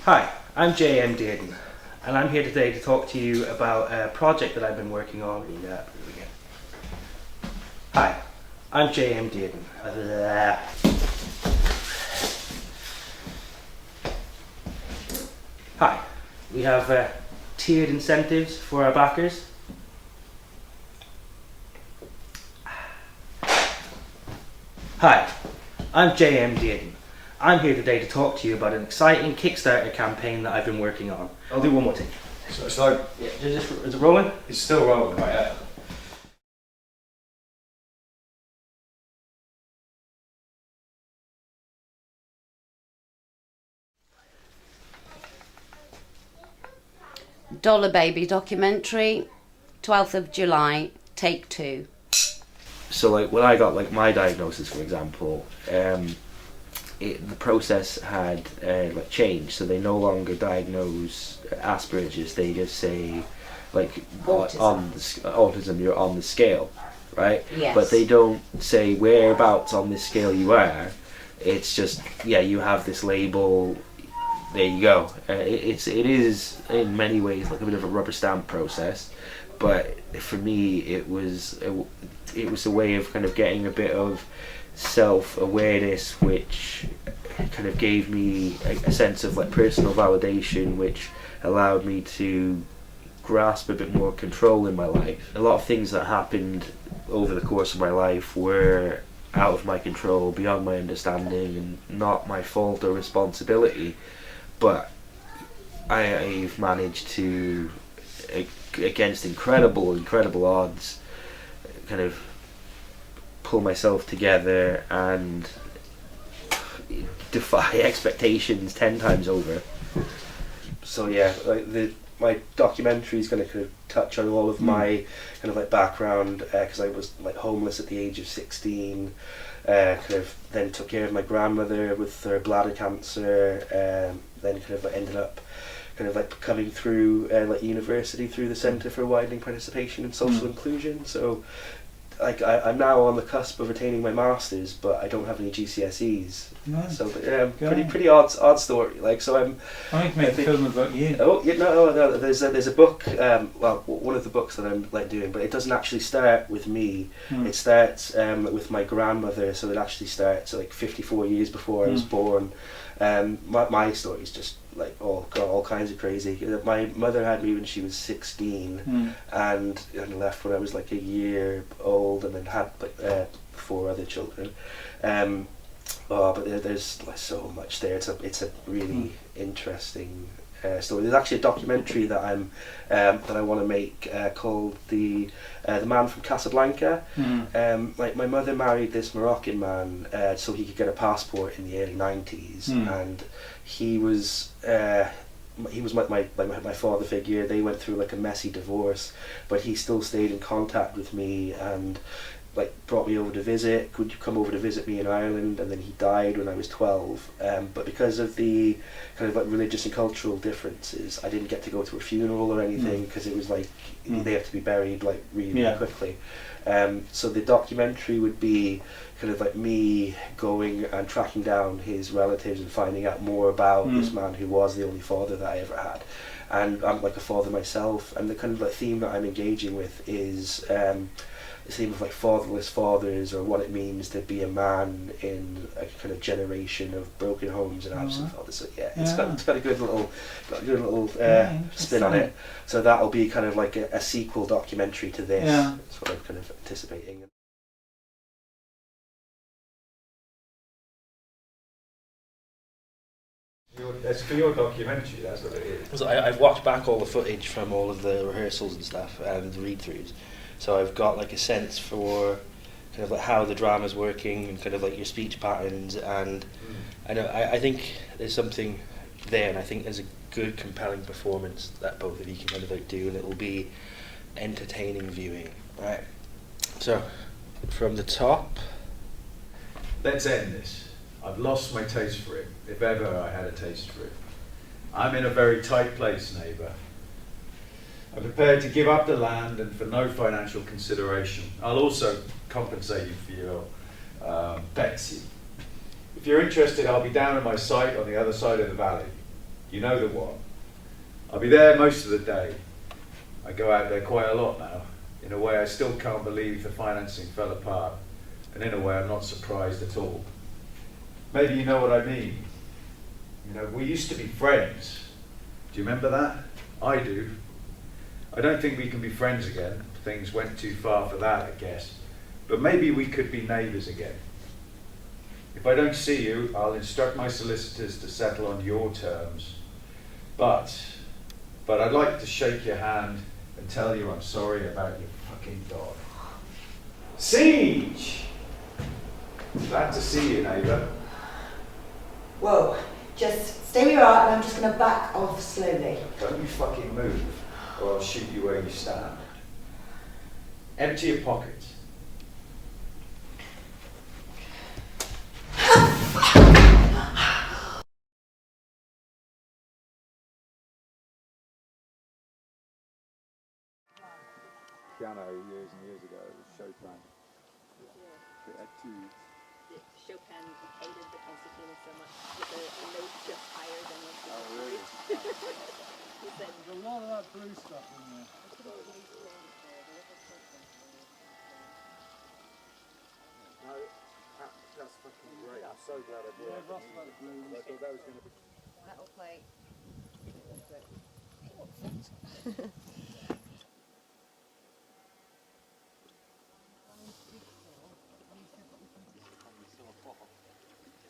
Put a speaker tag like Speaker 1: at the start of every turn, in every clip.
Speaker 1: Hi, I'm J.M. Dearden, and I'm here today to talk to you about a project that I've been working on. Hi, I'm J.M. Dearden. Hi, we have tiered incentives for our backers. Hi, I'm J.M. Dearden. I'm here today to talk to you about an exciting Kickstarter campaign that I've been working on. I'll do one more take.
Speaker 2: So
Speaker 1: Yeah, is it rolling?
Speaker 2: it's still rolling, right? Yeah.
Speaker 3: Dollar Baby documentary, 12th of July, take 2.
Speaker 1: So like when I got like my diagnosis, for example, the process had like changed. So they no longer diagnose Asperger's. They just say like
Speaker 3: Autism.
Speaker 1: on the autism, you're on the scale, right?
Speaker 3: Yes.
Speaker 1: But they don't say whereabouts on this scale you are. It's just you have this label. There you go. It is in many ways like a bit of a rubber stamp process, but for me it was a way of kind of getting a bit of self-awareness, which kind of gave me a sense of like personal validation, which allowed me to grasp a bit more control in my life. A lot of things that happened over the course of my life were out of my control, beyond my understanding, and not my fault or responsibility, but I've managed to, against incredible odds, kind of pull myself together and defy expectations 10 times over. So yeah, like my documentary is going to kind of touch on all of my kind of like background, because I was like homeless at the age of 16, kind of then took care of my grandmother with her bladder cancer, then kind of like ended up kind of like coming through like university through the Centre for Widening Participation and Social Inclusion. So like I'm now on the cusp of attaining my masters, but I don't have any GCSEs.
Speaker 4: Nice.
Speaker 1: So pretty odd story. Like so
Speaker 4: I need to make a film about you.
Speaker 1: Oh yeah, no. There's a book. Well, one of the books that I'm like doing, but it doesn't actually start with me. It starts with my grandmother. So it actually starts like 54 years before I was born. My story is just like all kinds of crazy. My mother had me when she was 16, and left when I was like a year old, and then had like 4 other children. But there's like so much there. It's a really interesting story. There's actually a documentary that I want to make called the Man from Casablanca. Like my mother married this Moroccan man so he could get a passport in the early 90s, and he was my father figure. They went through like a messy divorce, but he still stayed in contact with me and like brought me over to visit. Could you come over to visit me in Ireland? And then he died when I was 12. But because of the kind of like religious and cultural differences, I didn't get to go to a funeral or anything, because it was like they have to be buried like really quickly. So the documentary would be kind of like me going and tracking down his relatives and finding out more about this man who was the only father that I ever had. And I'm like a father myself, and the kind of like theme that I'm engaging with is the theme of like fatherless fathers, or what it means to be a man in a kind of generation of broken homes and absent fathers. So it's got a good little spin on it. So that'll be kind of like a sequel documentary to this. That's what I'm kind of anticipating.
Speaker 2: That's for your documentary, that's what it is.
Speaker 5: So I've watched back all the footage from all of the rehearsals and stuff and the read-throughs, so I've got like a sense for kind of like how the drama's working and kind of like your speech patterns, and I think there's something there, and I think there's a good compelling performance that both of you can kind of like do, and it will be entertaining viewing. Right, so from the top,
Speaker 2: Let's end this. I've lost my taste for it, if ever I had a taste for it. I'm in a very tight place, neighbour. I'm prepared to give up the land, and for no financial consideration. I'll also compensate you for your Betsy. If you're interested, I'll be down at my site on the other side of the valley. You know the one. I'll be there most of the day. I go out there quite a lot now. In a way, I still can't believe the financing fell apart. And in a way, I'm not surprised at all. Maybe you know what I mean. You know, we used to be friends. Do you remember that? I do. I don't think we can be friends again. Things went too far for that, I guess. But maybe we could be neighbours again. If I don't see you, I'll instruct my solicitors to settle on your terms. But I'd like to shake your hand and tell you I'm sorry about your fucking dog. Siege! Glad to see you, neighbour.
Speaker 6: Whoa, just stay where you are and I'm just going to back off slowly.
Speaker 2: Don't you fucking move, or I'll shoot you where you stand. Empty your pockets.
Speaker 7: Piano years and years ago, it was Chopin. Yeah. It had two.
Speaker 8: Chopin hated the concertina so much with a note just higher than what he
Speaker 7: Oh, really?
Speaker 8: He said,
Speaker 7: There's a lot of that blues stuff in there. No, that's fucking great. I'm so glad I brought it. I thought that was going to be...
Speaker 8: that'll play.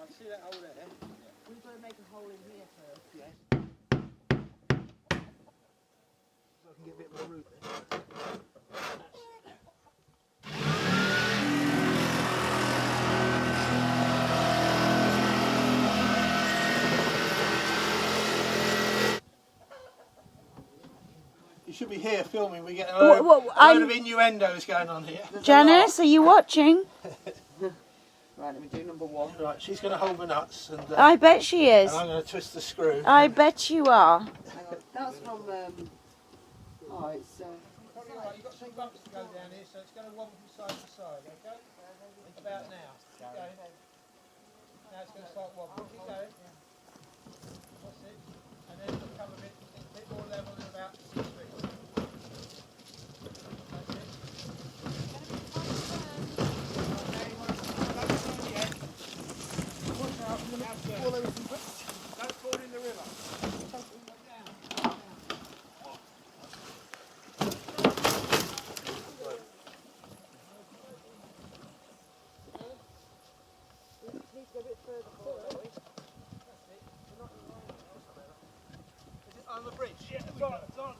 Speaker 7: I see that hole there.
Speaker 8: We've got to make a hole in here first.
Speaker 7: Yeah. So I can get a bit more root there. You should be here filming. We get a load of innuendos going on here.
Speaker 3: Janice, are you watching?
Speaker 6: Right, let me do number one.
Speaker 7: Right, she's going to hold the nuts, and
Speaker 3: I bet she is.
Speaker 7: I'm going to twist the screw.
Speaker 3: I bet you are.
Speaker 6: Hang on, that's from, oh, it's,
Speaker 7: Probably right. You've got some bumps to go down here, so it's going to wobble from side to side, okay? It's about now. Keep going. Now it's going to start wobbling. Keep going. That's it. And then it'll come a bit more level in about 6 weeks. That's it. Okay, you want to don't turn yet. Watch out, I'm going to fall over some bricks. Don't fall in the river. Down. On the bridge. Yeah, it's on. It's on.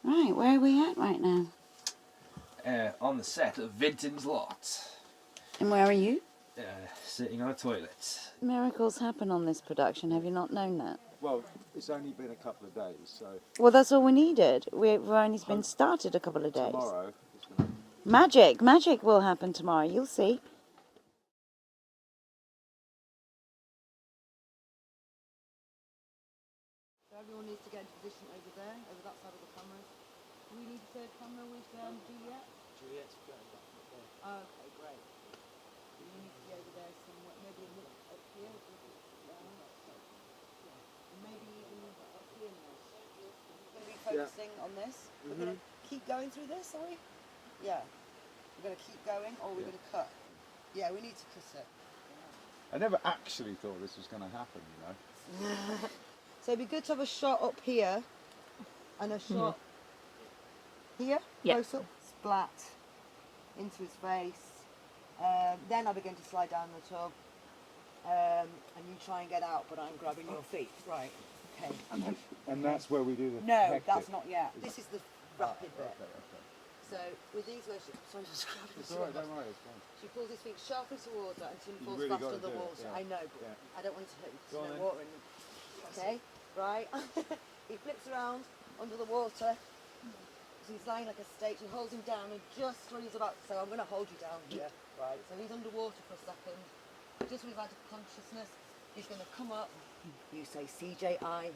Speaker 3: Right, where are we at right now?
Speaker 9: On the set of Vinton's Lot,
Speaker 3: And where are you?
Speaker 9: sitting on a toilet.
Speaker 3: Miracles happen on this production. Have you not known that?
Speaker 7: Well, it's only been a couple of days, so
Speaker 3: Well, that's all we needed. We've only been started a couple of days.
Speaker 7: tomorrow it's going to...
Speaker 3: Magic will happen tomorrow. You'll see.
Speaker 8: So everyone needs to get into position over there, over that side of the cameras. Do we need a third camera with Juliet?
Speaker 7: Juliet's going back up there.
Speaker 8: Oh, okay, great. So you need to be over there somewhere, maybe a little up here. And maybe even up here now.
Speaker 6: we're going to be focusing on this. We're going to keep going through this, are we? Yeah. We're going to keep going, or we're going to cut. Yeah, we need to cut it.
Speaker 7: I never actually thought this was going to happen, you know.
Speaker 6: So it'd be good to have a shot up here and a shot here,
Speaker 3: Yeah.
Speaker 6: close up, splat into his face. Then I begin to slide down the tub, and you try and get out, but I'm grabbing your feet. Right. Okay.
Speaker 7: And that's where we do the
Speaker 6: No,
Speaker 7: hectic.
Speaker 6: that's not yet. This is the rapid bit.
Speaker 7: Okay.
Speaker 6: So with these words, sorry, just grabbing
Speaker 7: It's alright, don't worry, it's fine.
Speaker 6: She pulls his feet sharply towards her until he
Speaker 7: You
Speaker 6: falls
Speaker 7: really
Speaker 6: fast
Speaker 7: gotta
Speaker 6: under the
Speaker 7: do it,
Speaker 6: water.
Speaker 7: yeah.
Speaker 6: I know, but
Speaker 7: Yeah.
Speaker 6: I don't want to hurt you.
Speaker 7: Go on
Speaker 6: There's no
Speaker 7: then.
Speaker 6: water in them. Okay, right. He flips around under the water. So he's lying like a stake. She holds him down, and just when he's about, so I'm going to hold you down here. Right. So he's underwater for a second. Just when he's out of consciousness, he's going to come up. You say CJI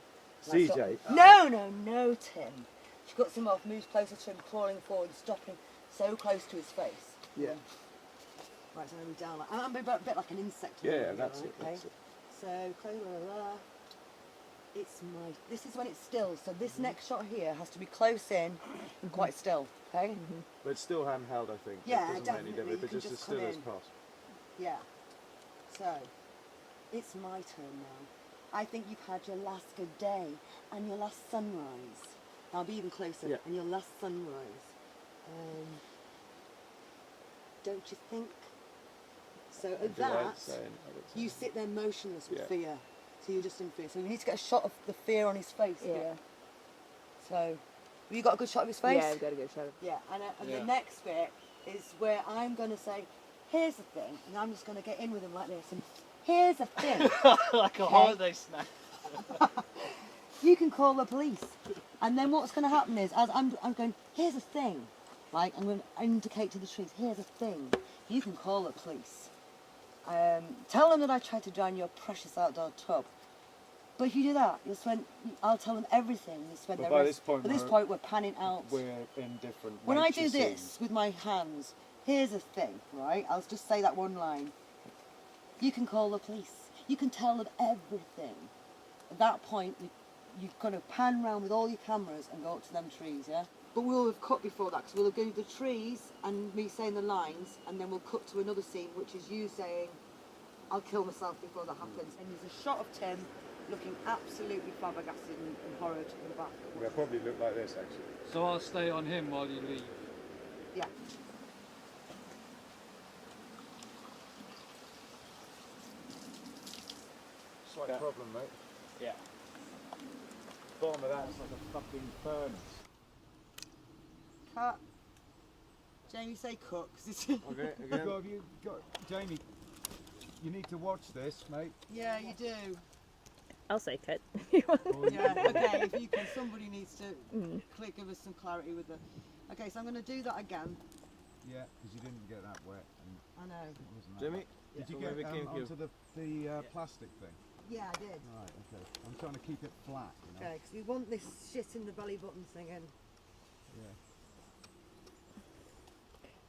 Speaker 2: CJ.
Speaker 6: No, Tim. She cuts him off, moves closer to him, crawling forward, stopping so close to his face.
Speaker 2: Yeah.
Speaker 6: Right, so I'm going to be down like, I'm a bit like an insect.
Speaker 2: Yeah, that's it.
Speaker 6: Okay.
Speaker 2: That's it.
Speaker 6: So, close, this is when it's still, so this next shot here has to be close in and quite still, okay?
Speaker 2: But it's still handheld, I think.
Speaker 6: Yeah,
Speaker 2: it doesn't make any
Speaker 6: definitely,
Speaker 2: difference. If
Speaker 6: you
Speaker 2: it's
Speaker 6: can
Speaker 2: just as
Speaker 6: just come
Speaker 2: still as
Speaker 6: in.
Speaker 2: possible.
Speaker 6: Yeah. So, it's my turn now. I think you've had your last good day and your last sunrise. I'll be even closer.
Speaker 2: Yeah.
Speaker 6: And your last sunrise. Don't you think? So at that, you sit there motionless with fear. So you're just in fear. So we need to get a shot of the fear on his face here. So, have you got a good shot of his face?
Speaker 8: Yeah, I've got a good shot of
Speaker 6: Yeah, and the next bit is where I'm going to say, here's the thing, and I'm just going to get in with him like this, and here's the thing.
Speaker 9: Like a holiday snack.
Speaker 6: You can call the police. And then what's going to happen is, as I'm going, here's the thing. Like, I'm going to indicate to the trees, here's the thing. You can call the police. Tell them that I tried to drown your precious outdoor tub. But if you do that, I'll tell them everything. You'll spend
Speaker 2: But
Speaker 6: their
Speaker 2: by
Speaker 6: rest-
Speaker 2: this point,
Speaker 6: At this point, we're panning out.
Speaker 2: We're in different.
Speaker 6: When I
Speaker 2: nature
Speaker 6: do this
Speaker 2: scenes.
Speaker 6: with my hands, here's the thing, right? I'll just say that one line. You can call the police. You can tell them everything. At that point, you've got to pan round with all your cameras and go up to them trees, yeah? But we'll have cut before that, because we'll have done the trees and me saying the lines, and then we'll cut to another scene, which is you saying, I'll kill myself before that happens. And there's a shot of Tim looking absolutely flabbergasted and horrid in the back.
Speaker 2: They'll probably look like this, actually.
Speaker 4: So I'll stay on him while you leave.
Speaker 6: Yeah.
Speaker 2: Slight problem, mate.
Speaker 9: Yeah.
Speaker 2: Bottom of that is like a fucking furnace.
Speaker 6: Cut. Jamie, say cut, 'cause it's...
Speaker 2: Okay, again. Jamie, you need to watch this, mate.
Speaker 6: Yeah, you do.
Speaker 8: I'll say cut.
Speaker 6: Yeah, okay, if you can, somebody needs to give us some clarity with the... Okay, so I'm going to do that again.
Speaker 2: Yeah, because you didn't get that wet. And
Speaker 6: I know.
Speaker 2: it wasn't that
Speaker 5: Jimmy?
Speaker 2: bad. Did you
Speaker 5: Yeah.
Speaker 2: get onto the plastic thing?
Speaker 6: Yeah, I did.
Speaker 2: Right, okay. I'm trying to keep it flat, you know.
Speaker 6: Okay, because we want this shit in the belly button thing in.
Speaker 2: Yeah.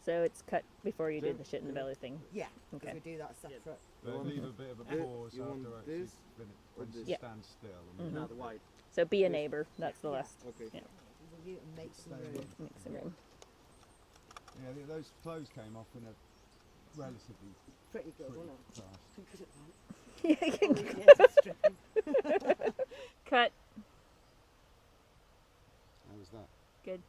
Speaker 8: So it's cut before you do the shit in the belly thing.
Speaker 6: Yeah, because
Speaker 8: Okay.
Speaker 6: we do that separate.
Speaker 2: But leave a bit of a pause
Speaker 5: You want
Speaker 2: after actually
Speaker 5: this
Speaker 2: when it
Speaker 8: Yeah.
Speaker 2: stands still.
Speaker 5: Not the white.
Speaker 8: So be a neighbour. That's the last.
Speaker 5: Okay.
Speaker 8: Yeah.
Speaker 6: Will you make some
Speaker 2: Stay
Speaker 6: room?
Speaker 8: Make some room.
Speaker 2: Yeah, those clothes came off in a relatively
Speaker 6: Pretty good,
Speaker 2: pretty
Speaker 6: wasn't it?
Speaker 2: fast.
Speaker 6: Can put it back.
Speaker 8: Yeah, you can
Speaker 6: Oh, yes, it's stripping.
Speaker 8: cut.
Speaker 2: How was that?
Speaker 8: Good.